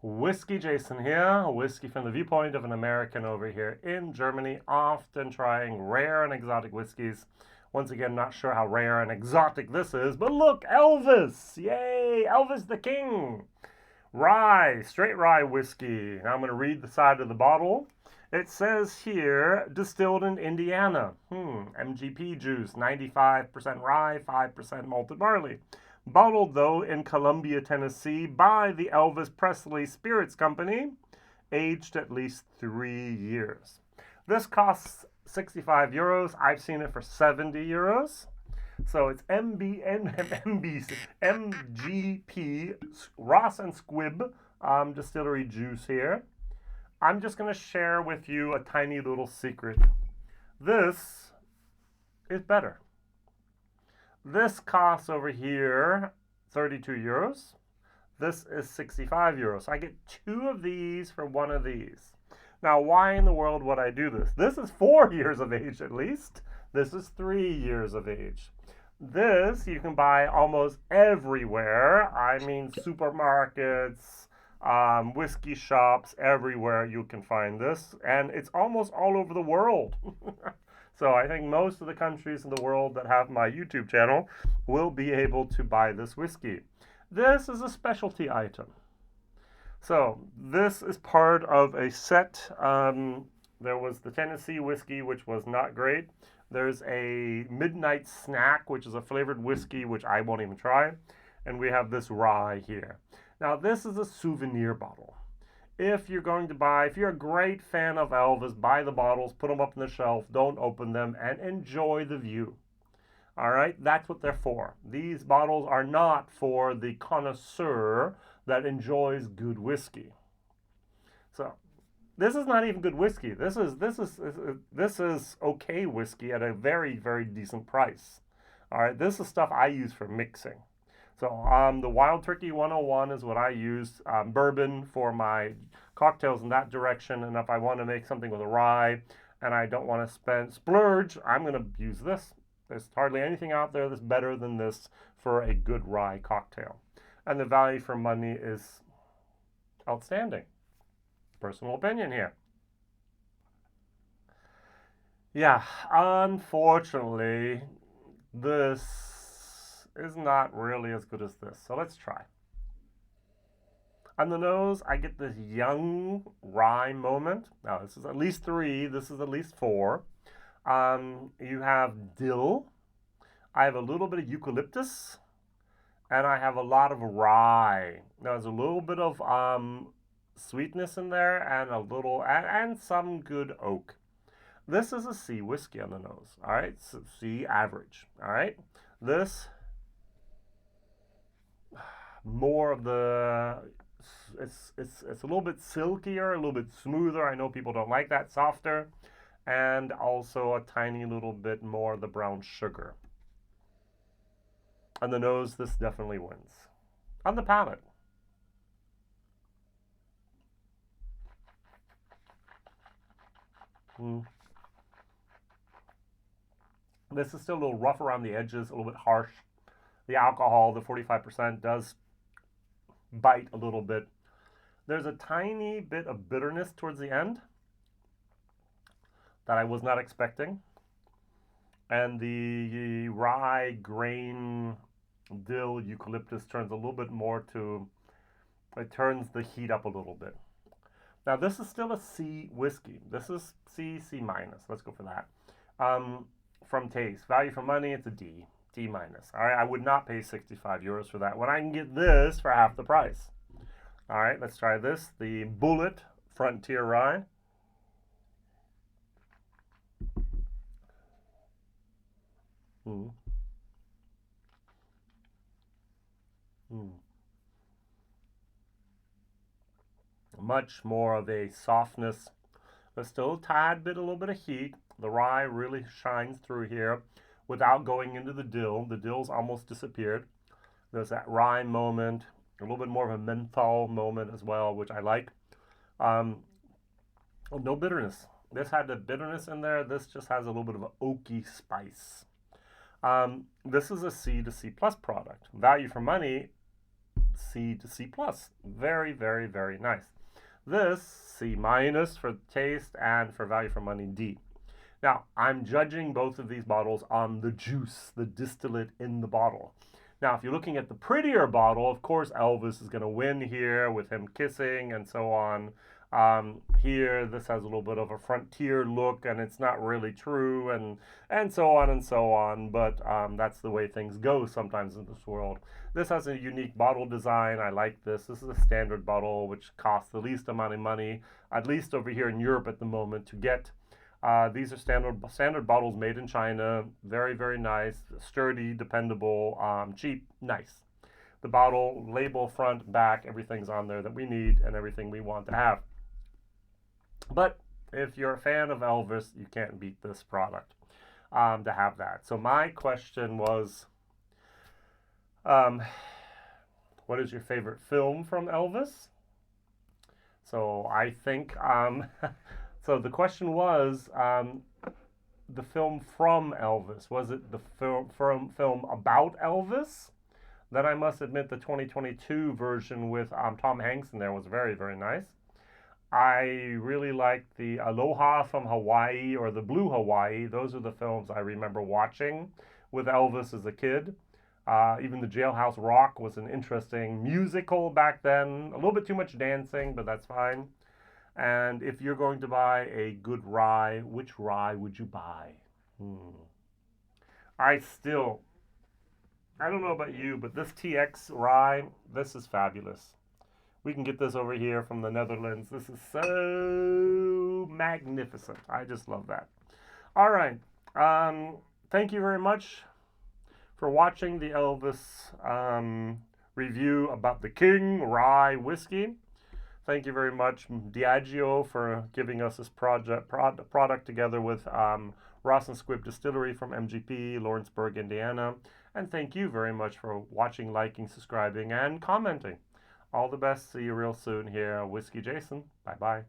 WhiskyJason here, whiskey from the viewpoint of an American over here in Germany, often trying rare and exotic whiskeys. Once again, not sure how rare and exotic this is, but look, Elvis! Yay, Elvis the King! Rye, straight rye whiskey. Now I'm going to read the side of the bottle. It says here, distilled in Indiana. MGP juice, 95% rye, 5% malted barley. Bottled, though, in Columbia, Tennessee by the Elvis Presley Spirits Company, aged at least 3 years. This costs 65 euros. I've seen it for 70 euros. So it's MGP, Ross and Squibb distillery juice here. I'm just going to share with you a tiny little secret. This is better. This costs over here 32 euros. This is 65 euros. So I get 2 of these for 1 of these. Now, why in the world would I do this? This is 4 years of age at least. This is 3 years of age. This you can buy almost everywhere. I mean, supermarkets, whiskey shops, everywhere you can find this. And it's almost all over the world. So I think most of the countries in the world that have my YouTube channel will be able to buy this whiskey. This is a specialty item. So this is part of a set. There was the Tennessee whiskey, which was not great. There's a midnight snack, which is a flavored whiskey, which I won't even try. And we have this rye here. Now this is a souvenir bottle. If you're going to buy, if you're a great fan of Elvis, buy the bottles, put them up on the shelf, don't open them, and enjoy the view. All right, that's what they're for. These bottles are not for the connoisseur that enjoys good whiskey. So, this is not even good whiskey. This is okay whiskey at a very, very decent price. All right, this is stuff I use for mixing. So the Wild Turkey 101 is what I use. Bourbon for my cocktails in that direction. And if I want to make something with a rye and I don't want to splurge, I'm going to use this. There's hardly anything out there that's better than this for a good rye cocktail. And the value for money is outstanding. Personal opinion here. Yeah, unfortunately, this is not really as good as this. So let's try. On the nose, I get this young rye moment. Now, this is at least 3. This is at least 4. You have dill. I have a little bit of eucalyptus. And I have a lot of rye. Now, there's a little bit of sweetness in there and a little, and some good oak. This is a C whiskey on the nose. All right, so C average. All right, this more of the, it's a little bit silkier, a little bit smoother. I know people don't like that, softer, and also a tiny little bit more of the brown sugar. On the nose, this definitely wins. On the palate, this is still a little rough around the edges, a little bit harsh. The alcohol, the 45%, does bite a little bit. There's a tiny bit of bitterness towards the end that I was not expecting. And the rye, grain, dill, eucalyptus turns a little bit more to, it turns the heat up a little bit. Now this is still a C whiskey. This is C, C minus. Let's go for that. From taste, value for money, it's a D. D minus. All right, I would not pay 65 euros for that when I can get this for half the price. All right, let's try this. The Bullet Frontier Rye. Much more of a softness, but still a tad bit, a little bit of heat. The rye really shines through here without going into the dill. The dill's almost disappeared. There's that rye moment, a little bit more of a menthol moment as well, which I like. No bitterness. This had the bitterness in there. This just has a little bit of an oaky spice. This is a C to C plus product. Value for money, C to C+. Very, very, very nice. This, C- for taste, and for value for money, D. Now, I'm judging both of these bottles on the juice, the distillate in the bottle. Now, if you're looking at the prettier bottle, of course, Elvis is going to win here with him kissing and so on. Here, this has a little bit of a frontier look, and it's not really true, and so on and so on. But that's the way things go sometimes in this world. This has a unique bottle design. I like this. This is a standard bottle, which costs the least amount of money, at least over here in Europe at the moment, to get. These are standard bottles made in China. Very, very nice, sturdy, dependable, cheap, nice. The bottle, label, front, back, everything's on there that we need and everything we want to have. But if you're a fan of Elvis, you can't beat this product to have that. So my question was, what is your favorite film from Elvis? So I think, so the question was, the film from Elvis. Was it the film about Elvis? Then I must admit the 2022 version with Tom Hanks in there was very, very nice. I really liked the Aloha from Hawaii or the Blue Hawaii. Those are the films I remember watching with Elvis as a kid. Even the Jailhouse Rock was an interesting musical back then. A little bit too much dancing, but that's fine. And if you're going to buy a good rye, which rye would you buy? I don't know about you, but this TX rye, this is fabulous. We can get this over here from the Netherlands. This is so magnificent. I just love that. All right. Thank you very much for watching the Elvis review about the King Rye Whiskey. Thank you very much, Diageo, for giving us this product together with Ross and Squibb Distillery from MGP, Lawrenceburg, Indiana. And thank you very much for watching, liking, subscribing, and commenting. All the best. See you real soon here. Whiskey Jason. Bye-bye.